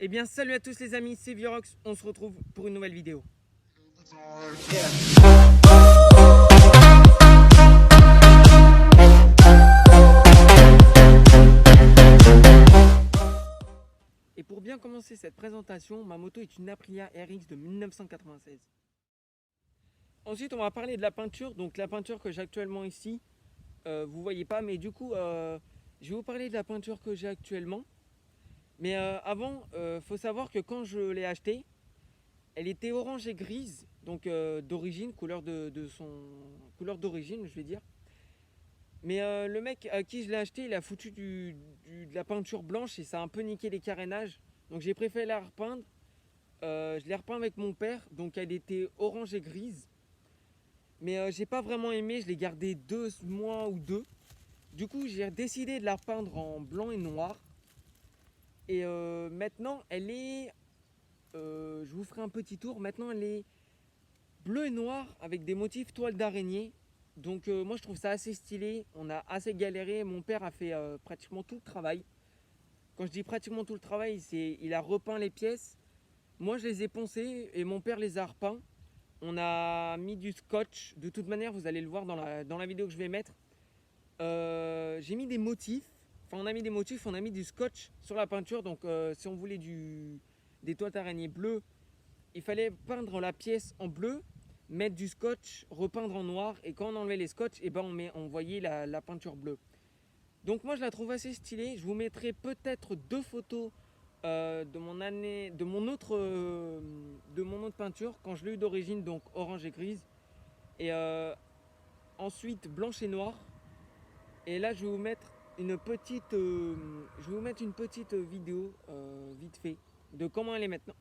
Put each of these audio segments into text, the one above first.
Eh bien salut à tous les amis, c'est Viorox, on se retrouve pour une nouvelle vidéo. Et pour bien commencer cette présentation, ma moto est une Aprilia RX de 1996. Ensuite on va parler de la peinture, donc la peinture que j'ai actuellement ici, vous voyez pas, mais du coup je vais vous parler de la peinture que j'ai actuellement. Mais avant, faut savoir que quand je l'ai achetée, elle était orange et grise, donc d'origine, couleur d'origine, je vais dire. Mais le mec à qui je l'ai acheté, il a foutu de la peinture blanche et ça a un peu niqué les carénages. Donc j'ai préféré la repeindre. Je l'ai repeint avec mon père, donc elle était orange et grise. Mais j'ai pas vraiment aimé, je l'ai gardé 2 mois ou 2. Du coup, j'ai décidé de la repeindre en blanc et noir. Et maintenant, elle est... je vous ferai un petit tour. Maintenant, elle est bleu et noir avec des motifs toile d'araignée. Donc moi je trouve ça assez stylé, on a assez galéré, mon père a fait pratiquement tout le travail. Quand je dis pratiquement tout le travail, c'est il a repeint les pièces, moi je les ai poncées et mon père les a repeints. On a mis du scotch, de toute manière vous allez le voir dans la vidéo que je vais mettre. J'ai mis des motifs, enfin on a mis des motifs, on a mis du scotch sur la peinture. Donc si on voulait des toiles d'araignée bleues, il fallait peindre la pièce en bleu, mettre du scotch, repeindre en noir, et quand on enlevait les scotch, et ben on voyait la peinture bleue. Donc moi je la trouve assez stylée. Je vous mettrai peut-être 2 photos de mon autre peinture quand je l'ai eu d'origine, donc orange et grise, et ensuite blanche et noire. Et là je vais vous mettre une petite vidéo vite fait de comment elle est maintenant.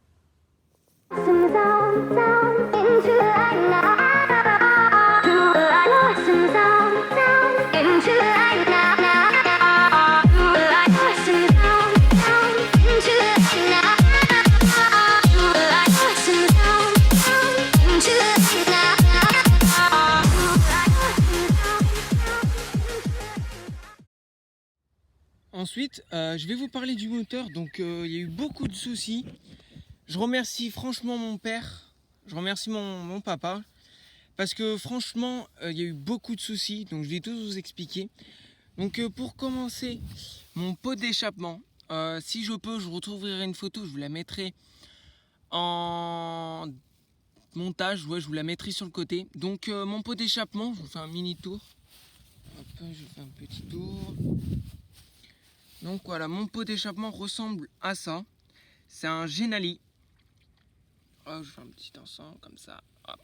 Ensuite, je vais vous parler du moteur. Donc, il y a eu beaucoup de soucis. Je remercie franchement mon père, je remercie mon papa, parce que franchement, il y a eu beaucoup de soucis. Donc, je vais tous vous expliquer. Donc, pour commencer, mon pot d'échappement. Si je peux, je retrouverai une photo, je vous la mettrai en montage. Ouais, je vous la mettrai sur le côté. Donc, mon pot d'échappement, je vous fais un mini tour. Hop, je fais un petit tour. Donc voilà, mon pot d'échappement ressemble à ça. C'est un Genali. Oh, je fais un petit ensemble comme ça. Hop.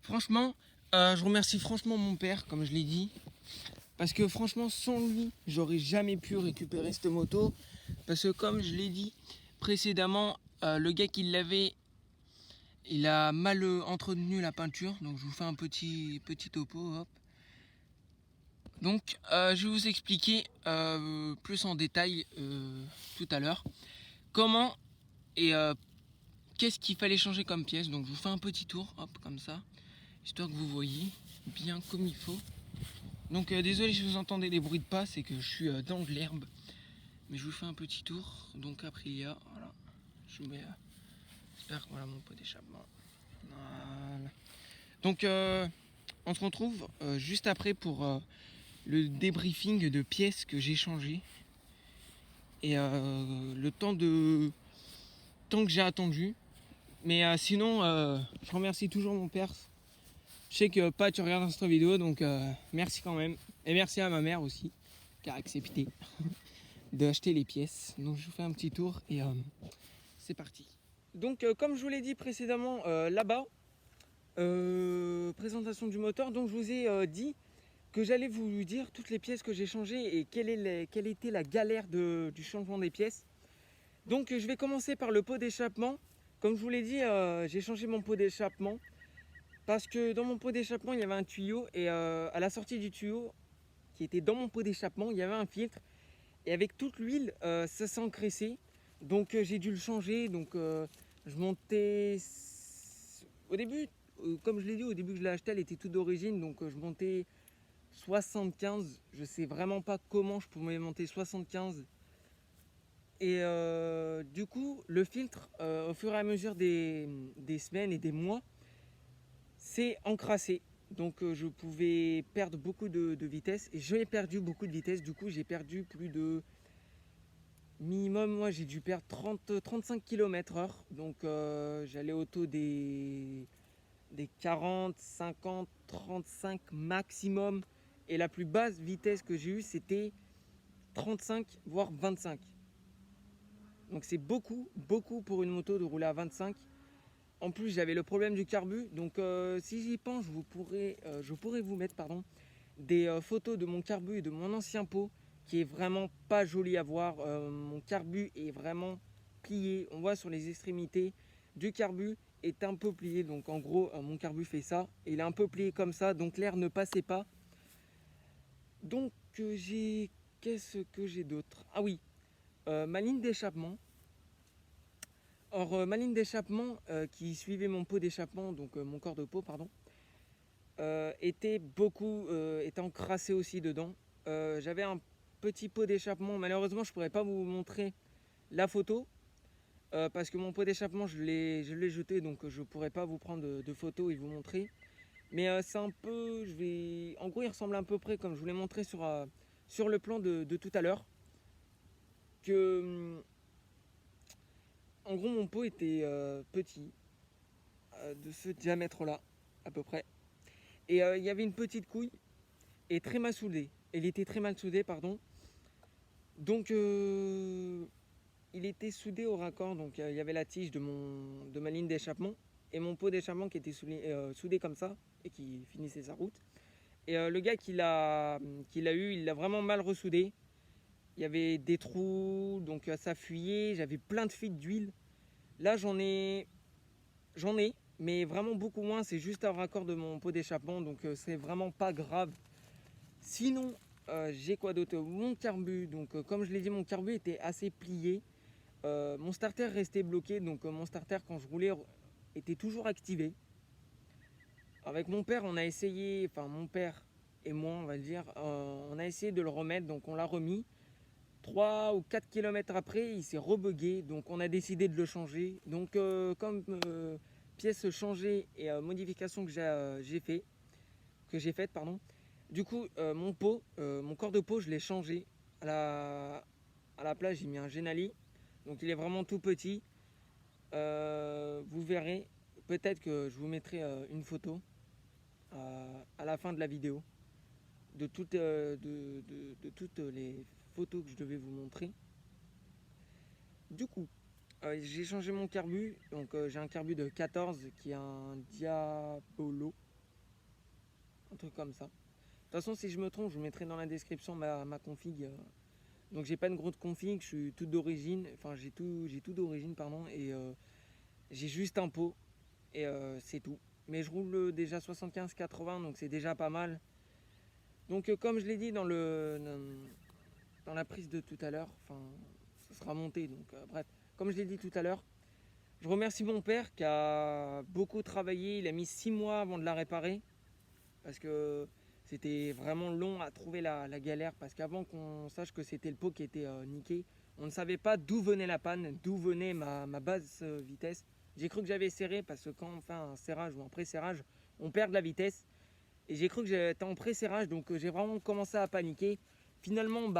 Franchement, je remercie franchement mon père, comme je l'ai dit. Parce que franchement, sans lui, j'aurais jamais pu récupérer cette moto. Parce que comme je l'ai dit précédemment, le gars qui l'avait, il a mal entretenu la peinture. Donc je vous fais un petit topo. Hop. Donc je vais vous expliquer plus en détail tout à l'heure comment et qu'est-ce qu'il fallait changer comme pièce. Donc je vous fais un petit tour, hop, comme ça, histoire que vous voyez bien comme il faut. Donc désolé si vous entendez des bruits de pas, c'est que je suis dans de l'herbe. Mais je vous fais un petit tour. Donc Aprilia, voilà. Je vous mets, j'espère que voilà mon pot d'échappement. Voilà. Donc on se retrouve juste après pour le débriefing de pièces que j'ai changées. Et le temps que j'ai attendu. Mais sinon, je remercie toujours mon père. Je sais que pas tu regardes cette vidéo, donc merci quand même. Et merci à ma mère aussi, qui a accepté d'acheter les pièces. Donc je vous fais un petit tour et c'est parti. Donc comme je vous l'ai dit précédemment, là-bas, présentation du moteur. Donc je vous ai dit que j'allais vous dire toutes les pièces que j'ai changées et quelle était la galère du changement des pièces. Donc je vais commencer par le pot d'échappement. Comme je vous l'ai dit, j'ai changé mon pot d'échappement parce que dans mon pot d'échappement il y avait un tuyau et à la sortie du tuyau qui était dans mon pot d'échappement il y avait un filtre et avec toute l'huile ça s'engraissait. Donc j'ai dû le changer. Donc je montais au début, comme je l'ai dit au début que je l'ai acheté, elle était toute d'origine, donc je montais 75. Je sais vraiment pas comment je pouvais monter 75 Et du coup, le filtre, au fur et à mesure des semaines et des mois, c'est encrassé. Donc je pouvais perdre beaucoup de vitesse. Et j'ai perdu beaucoup de vitesse. Du coup, j'ai perdu plus de minimum, moi j'ai dû perdre 35 km/h. Donc j'allais autour des 40, 50, 35 maximum. Et la plus basse vitesse que j'ai eue, c'était 35, voire 25. Donc c'est beaucoup, beaucoup pour une moto de rouler à 25. En plus, j'avais le problème du carbu. Donc si j'y pense, je pourrais vous mettre des photos de mon carbu et de mon ancien pot qui est vraiment pas joli à voir. Mon carbu est vraiment plié. On voit sur les extrémités du carbu est un peu plié. Donc en gros, mon carbu fait ça. Il est un peu plié comme ça. Donc l'air ne passait pas. Donc qu'est-ce que j'ai d'autre? Ah oui, ma ligne d'échappement. Or, ma ligne d'échappement qui suivait mon pot d'échappement, donc mon corps de pot, pardon, était encrassé aussi dedans. J'avais un petit pot d'échappement. Malheureusement, je ne pourrais pas vous montrer la photo parce que mon pot d'échappement, je l'ai jeté, donc je ne pourrais pas vous prendre de photos et vous montrer. Mais c'est un peu, en gros, il ressemble à peu près comme je vous l'ai montré sur le plan de tout à l'heure. Que, en gros, mon pot était petit, de ce diamètre-là, à peu près. Et il y avait une petite couille et très mal soudée. Elle était très mal soudée, pardon. Donc, il était soudé au raccord. Donc, il y avait la tige de ma ligne d'échappement et mon pot d'échappement qui était soudé comme ça et qui finissait sa route. Et le gars qui l'a eu, il l'a vraiment mal ressoudé. Il y avait des trous, donc ça fuyait. J'avais plein de fuites d'huile. Là, j'en ai, mais vraiment beaucoup moins. C'est juste un raccord de mon pot d'échappement, donc c'est vraiment pas grave. Sinon, j'ai quoi d'autre? Mon carbu, donc comme je l'ai dit, mon carbu était assez plié. Mon starter restait bloqué, donc mon starter quand je roulais était toujours activé. Avec mon père, on a essayé, enfin mon père et moi, on va le dire, on a essayé de le remettre, donc on l'a remis. 3 ou 4 km après, il s'est rebugué, donc on a décidé de le changer. Donc comme pièce changée et modification que j'ai faite, pardon. Du coup, mon corps de pot, je l'ai changé. À la place, j'ai mis un Genali. Donc il est vraiment tout petit. Vous verrez, peut-être que je vous mettrai une photo à la fin de la vidéo de toutes les photos que je devais vous montrer. Du coup, j'ai changé mon carbu. Donc j'ai un carbu de 14 qui est un Diabolo. Un truc comme ça. De toute façon, si je me trompe, je vous mettrai dans la description ma config. Donc j'ai pas une grosse config, je suis tout d'origine. Enfin j'ai tout d'origine, pardon. Et j'ai juste un pot. Et c'est tout. Mais je roule déjà 75-80, donc c'est déjà pas mal. Donc comme je l'ai dit dans la prise de tout à l'heure, enfin ça sera monté, donc bref. Comme je l'ai dit tout à l'heure, je remercie mon père qui a beaucoup travaillé. Il a mis 6 mois avant de la réparer. Parce que c'était vraiment long à trouver la galère. Parce qu'avant qu'on sache que c'était le pot qui était niqué, on ne savait pas d'où venait la panne, d'où venait ma basse vitesse. J'ai cru que j'avais serré parce que quand on fait un serrage ou un pré-serrage, on perd de la vitesse. Et j'ai cru que j'étais en pré-serrage, donc j'ai vraiment commencé à paniquer. Finalement,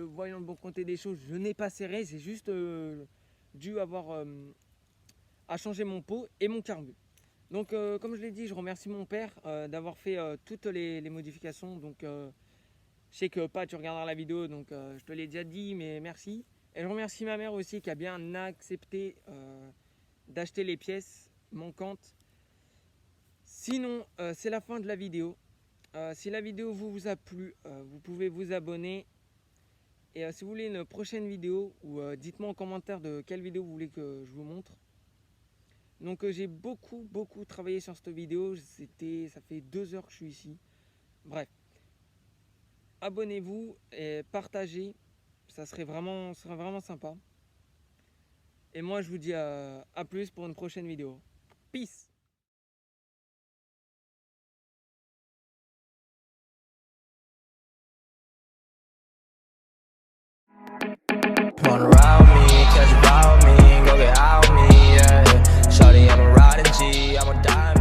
voyant le bon côté des choses, je n'ai pas serré. C'est juste dû avoir à changer mon pot et mon carbu. Donc comme je l'ai dit, je remercie mon père d'avoir fait toutes les modifications. Donc je sais que tu regarderas la vidéo, donc je te l'ai déjà dit, mais merci. Et je remercie ma mère aussi qui a bien accepté d'acheter les pièces manquantes. Sinon, c'est la fin de la vidéo. Si la vidéo vous a plu, vous pouvez vous abonner. Et si vous voulez une prochaine vidéo, ou dites-moi en commentaire de quelle vidéo vous voulez que je vous montre. Donc j'ai beaucoup travaillé sur cette vidéo. Ça fait 2 heures que je suis ici. Bref, abonnez-vous et partagez. Ça serait vraiment sympa. Et moi je vous dis à plus pour une prochaine vidéo. Peace. Run around me time.